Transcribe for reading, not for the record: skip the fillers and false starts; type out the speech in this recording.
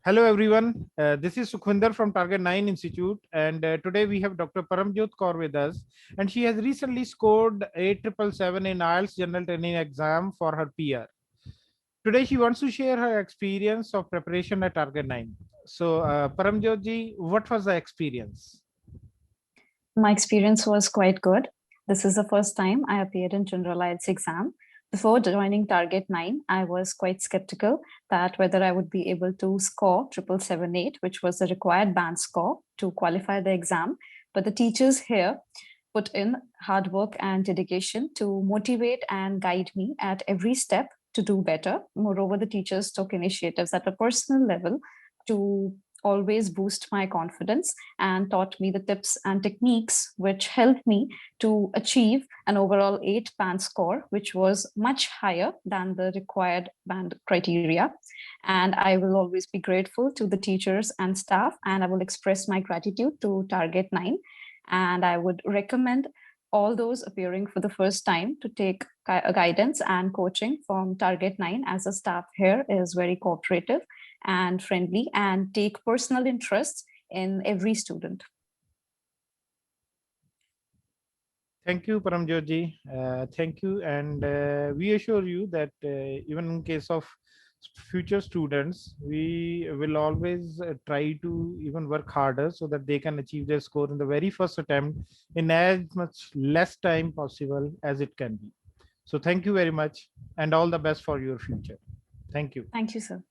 Hello everyone, this is Sukhvinder from Target 9 Institute, and today we have Dr. Paramjot Kaur with us, and she has recently scored 8777 in IELTS General Training Exam for her peer. Today she wants to share her experience of preparation at Target 9. So Paramjot ji, what was the experience? My experience was quite good. This is the first time I appeared in General IELTS exam. Before joining Target 9, I was quite skeptical that whether I would be able to score 7778, which was the required band score to qualify the exam. But the teachers here put in hard work and dedication to motivate and guide me at every step to do better. Moreover, the teachers took initiatives at a personal level to always boost my confidence and taught me the tips and techniques which helped me to achieve an overall 8 band score, which was much higher than the required band criteria. And I will always be grateful to the teachers and staff, and I will express my gratitude to Target 9. And I would recommend all those appearing for the first time to take guidance and coaching from Target 9, as the staff here is very cooperative and friendly and take personal interest in every student. Thank you, Paramjot ji. Thank you, and we assure you that even in case of future students, we will always try to even work harder so that they can achieve their score in the very first attempt in as much less time possible as it can be. So thank you very much, and all the best for your future. Thank you. Thank you, sir.